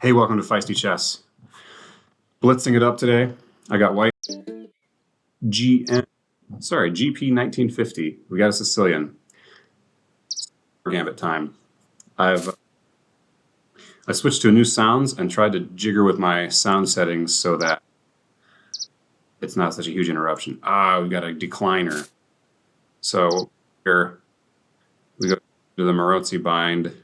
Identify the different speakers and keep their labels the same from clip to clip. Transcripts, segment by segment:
Speaker 1: Hey, welcome to Feisty Chess. Blitzing it up today. I got white GP 1950. We got a Sicilian. Morra Gambit time. I switched to new sounds and tried to jigger with my sound settings so that it's not such a huge interruption. We got a decliner. So here we go to the Maroczy Bind.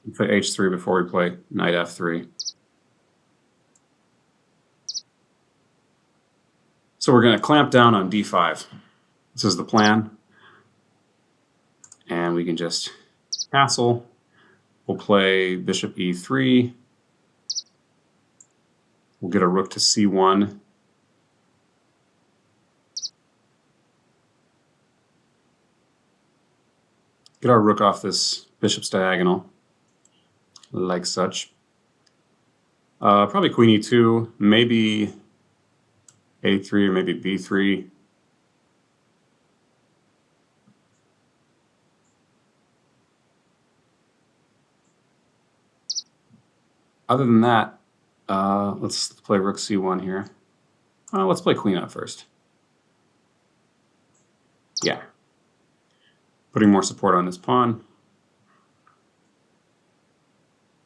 Speaker 1: We play H3 before we play Knight F3. So we're going to clamp down on D5. This is the plan. And we can just castle. We'll play bishop E3. We'll get a rook to C1. Get our rook off this bishop's diagonal, like such. Probably queen E2, maybe A3 or maybe B3. Other than that, let's play rook C1 here. Let's play queen up first. Yeah. Putting more support on this pawn.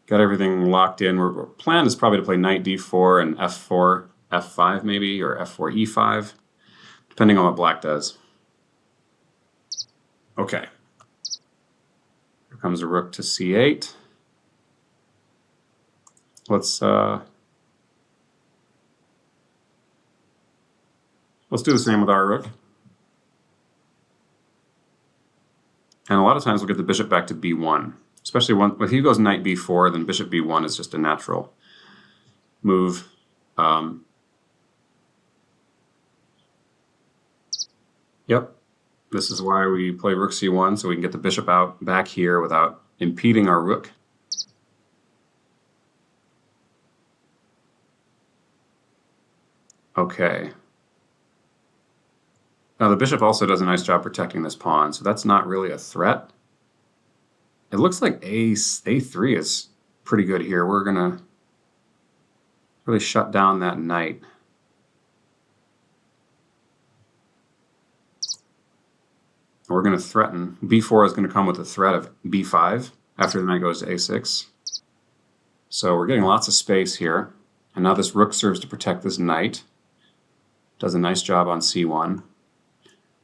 Speaker 1: Got everything locked in. Our plan is probably to play knight D4 and F4, F5 maybe, or F4, E5, depending on what black does. Okay. Here comes a rook to C8. Let's do the same with our rook. And a lot of times we'll get the bishop back to B1, especially when he goes knight B4, then bishop B1 is just a natural move. Yep, this is why we play rook C1, so we can get the bishop out back here without impeding our rook. Okay. Now the bishop also does a nice job protecting this pawn, so that's not really a threat. It looks like A3 is pretty good here. We're gonna really shut down that knight. We're gonna threaten. B4 is gonna come with the threat of B5 after the knight goes to A6. So we're getting lots of space here. And now this rook serves to protect this knight. Does a nice job on C1.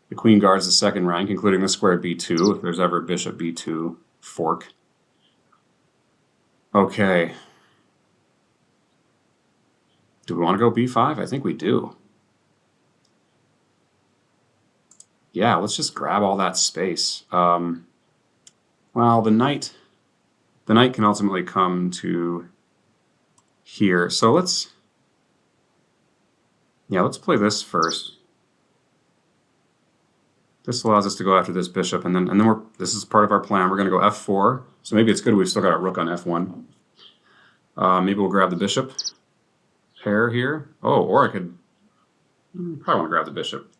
Speaker 1: The queen guards the second rank, including the square B2, if there's ever bishop B2 fork. Okay. Do we want to go B5? I think we do. Yeah, let's just grab all that space. Well, the knight can ultimately come to here. So let's play this first. This allows us to go after this bishop, and then this is part of our plan. We're going to go F4. So maybe it's good we've still got our rook on F1. Maybe we'll grab the bishop pair here. Oh, or I could probably want to grab the bishop.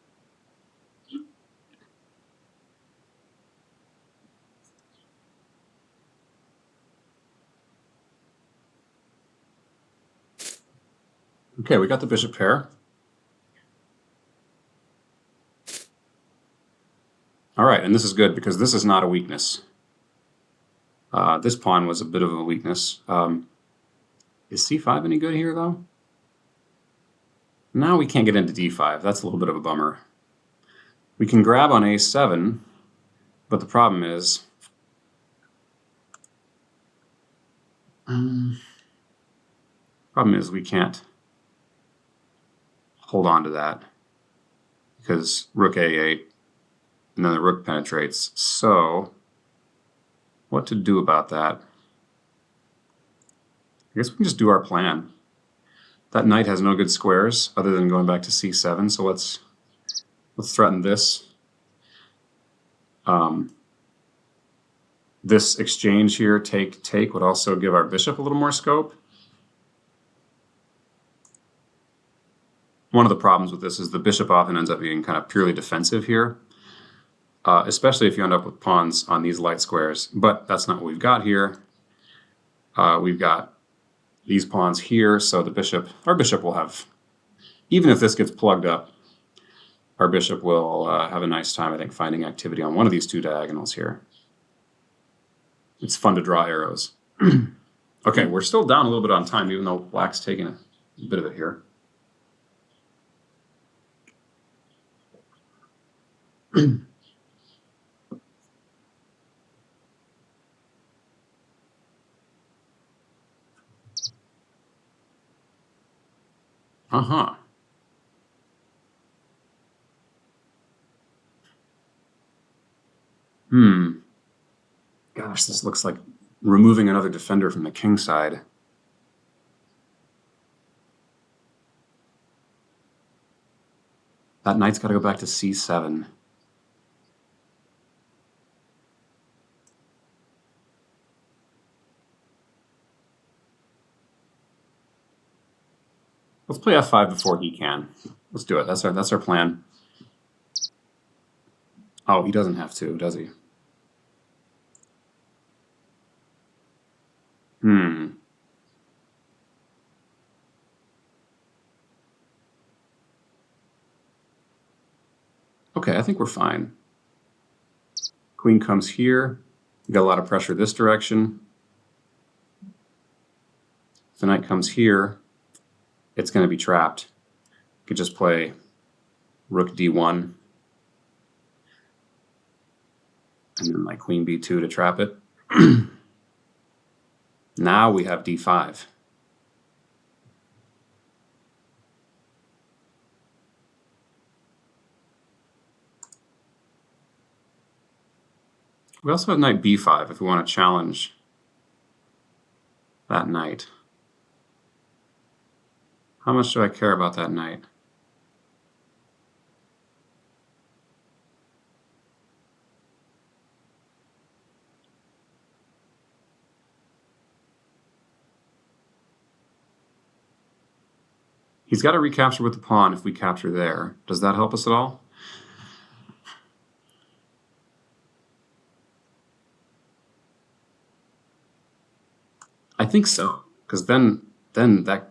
Speaker 1: Okay, we got the bishop pair. All right, and this is good because this is not a weakness. This pawn was a bit of a weakness. Is C5 any good here, though? Now we can't get into D5. That's a little bit of a bummer. We can grab on A7, but the problem is we can't hold on to that because rook A8, and then the rook penetrates. So what to do about that? I guess we can just do our plan. That knight has no good squares other than going back to C7, so let's threaten this. This exchange here, take, would also give our bishop a little more scope. One of the problems with this is the bishop often ends up being kind of purely defensive here, especially if you end up with pawns on these light squares. But that's not what we've got here. We've got these pawns here, so our bishop will have, even if this gets plugged up, our bishop will have a nice time, I think, finding activity on one of these two diagonals here. It's fun to draw arrows. Okay, we're still down a little bit on time, even though black's taking a bit of it here. Uh-huh. Gosh, this looks like removing another defender from the king side. That knight's got to go back to c7. Let's play f5 before he can. Let's do it. That's our plan. Oh, he doesn't have to, does he? Okay, I think we're fine. Queen comes here. We got a lot of pressure this direction. If the knight comes here, it's going to be trapped. You could just play rook d1. And then like queen b2 to trap it. Now we have d5. We also have knight b5 if we want to challenge that knight. How much do I care about that knight? He's got to recapture with the pawn if we capture there. Does that help us at all? I think so, because then that...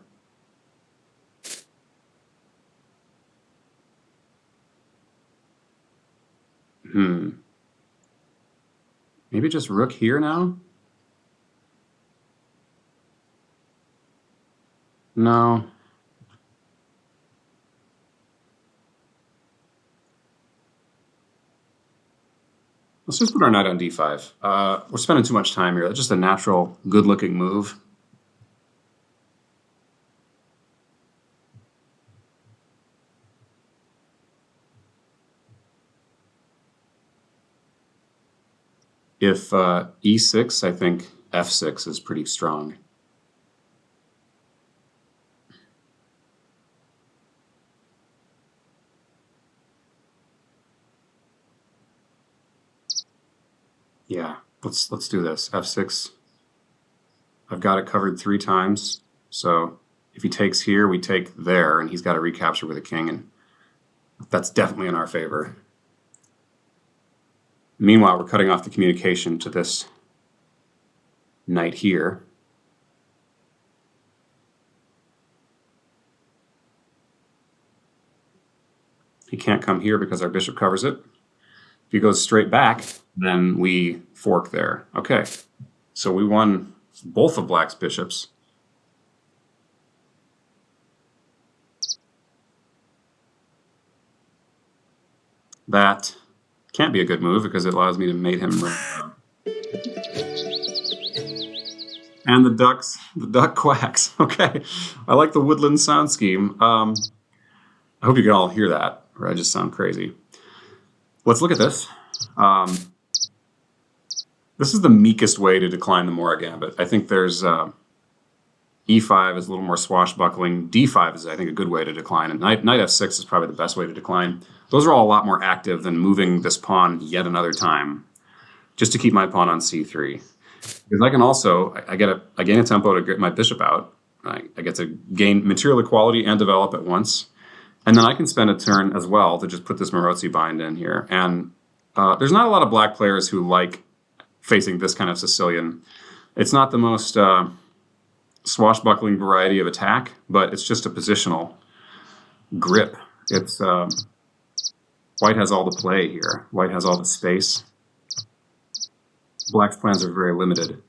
Speaker 1: Maybe just rook here now? No. Let's just put our knight on d5. We're spending too much time here. That's just a natural, good-looking move. If e6, I think f6 is pretty strong. Yeah, let's do this. f6. I've got it covered 3 times. So if he takes here, we take there, and he's got to recapture with a king, and that's definitely in our favor. Meanwhile, we're cutting off the communication to this knight here. He can't come here because our bishop covers it. If he goes straight back, then we fork there. Okay, so we won both of black's bishops. That can't be a good move because it allows me to mate him right. And the duck quacks. Okay, I like the woodland sound scheme. I hope you can all hear that, or I just sound crazy. Let's look at this. This is the meekest way to decline the Morra Gambit. I think there's e5 is a little more swashbuckling. d5 is, I think, a good way to decline. And knight f6 is probably the best way to decline. Those are all a lot more active than moving this pawn yet another time, just to keep my pawn on c3. Because I can also, I gain a tempo to get my bishop out. I get to gain material equality and develop at once. And then I can spend a turn as well to just put this Maroczy Bind in here. And there's not a lot of black players who like facing this kind of Sicilian. It's not the most swashbuckling variety of attack, but it's just a positional grip. It's white has all the play here. White has all the space. Black's plans are very limited.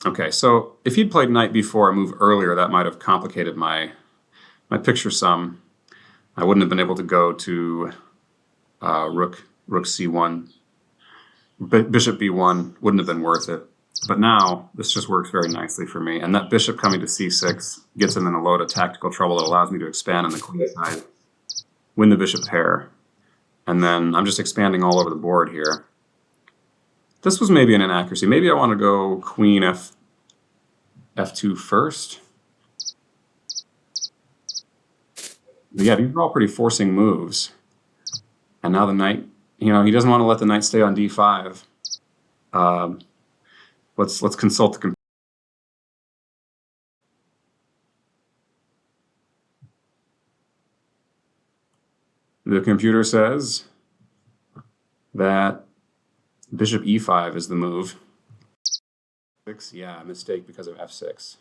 Speaker 1: Okay, so if he'd played knight b4 a move earlier, that might have complicated my picture some. I wouldn't have been able to go to rook c1. Bishop b1 wouldn't have been worth it. But now, this just works very nicely for me. And that bishop coming to c6 gets him in a load of tactical trouble that allows me to expand on the queen side, win the bishop pair. And then I'm just expanding all over the board here. This was maybe an inaccuracy. Maybe I want to go queen f2 first. But yeah, these are all pretty forcing moves. And now the knight, you know, he doesn't want to let the knight stay on d5. Let's consult the computer. The computer says that bishop e5 is the move. Yeah, mistake because of f6.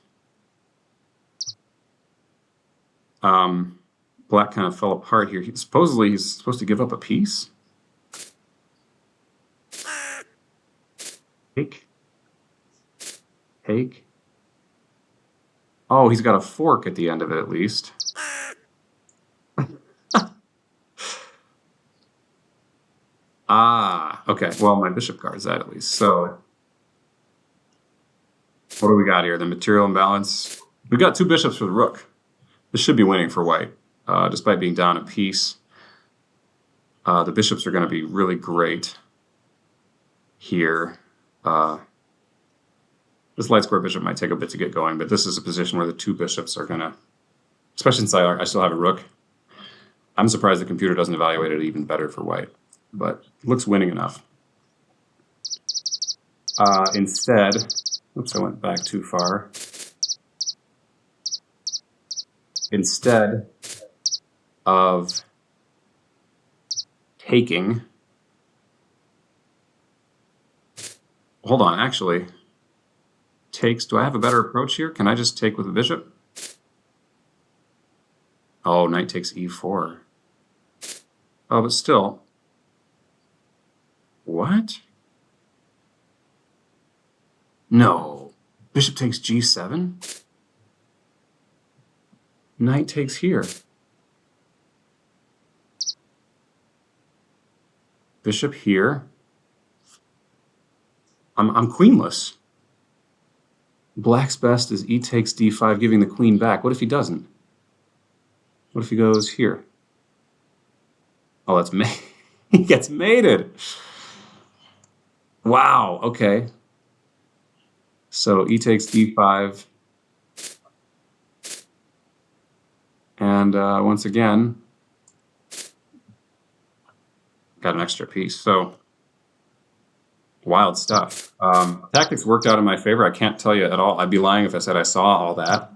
Speaker 1: Black kind of fell apart here. Supposedly he's supposed to give up a piece. Take. Oh, he's got a fork at the end of it at least. Ah, okay. Well, my bishop guards that at least. So what do we got here? The material imbalance. We've got two bishops for the rook. This should be winning for white, despite being down a piece. The bishops are going to be really great here. This light square bishop might take a bit to get going, but this is a position where the two bishops are going to, especially since I still have a rook. I'm surprised the computer doesn't evaluate it even better for white, but it looks winning enough. Instead, oops, I went back too far. Instead of taking, hold on, actually, takes, do I have a better approach here? Can I just take with the bishop? Oh, knight takes e4. Oh, but still. What? No. Bishop takes g7? Knight takes here. Bishop here. I'm queenless. Black's best is e takes d5, giving the queen back. What if he doesn't? What if he goes here? Oh, that's mate. He gets mated. Wow, okay. So e takes d5. And once again, got an extra piece. So wild stuff. Tactics worked out in my favor. I can't tell you at all. I'd be lying if I said I saw all that.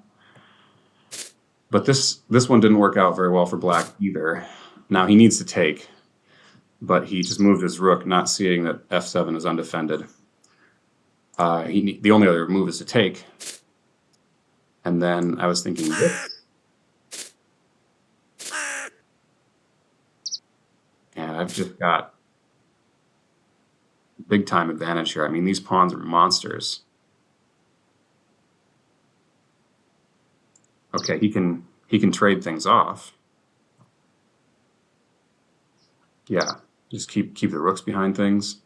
Speaker 1: But this one didn't work out very well for black either. Now he needs to take, but he just moved his rook, not seeing that f7 is undefended. The only other move is to take. And then I was thinking this. And I've just got big time advantage here. I mean, these pawns are monsters. Okay, he can trade things off. Yeah, just keep the rooks behind things.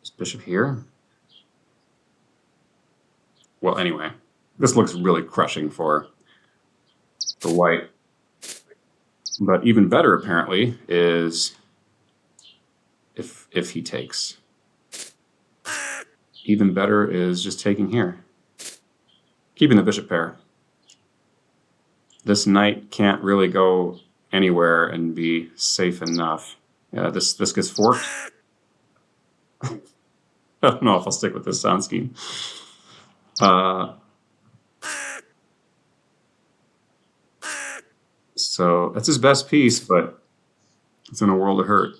Speaker 1: This bishop here. Well, anyway, this looks really crushing for white. But even better, apparently, is if he takes. Even better is just taking here. Keeping the bishop pair. This knight can't really go anywhere and be safe enough. Yeah, this gets forked. I don't know if I'll stick with this sound scheme. So that's his best piece, but it's in a world of hurt.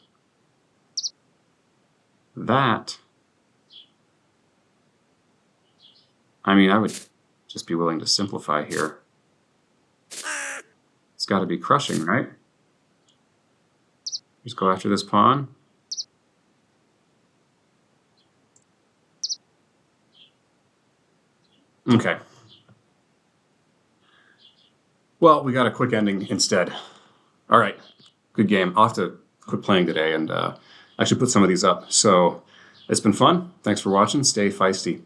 Speaker 1: That, I mean, I would just be willing to simplify here. It's got to be crushing, right? Just go after this pawn. Okay. Well, we got a quick ending instead. All right. Good game. I'll have to quit playing today and actually put some of these up. So it's been fun. Thanks for watching. Stay feisty.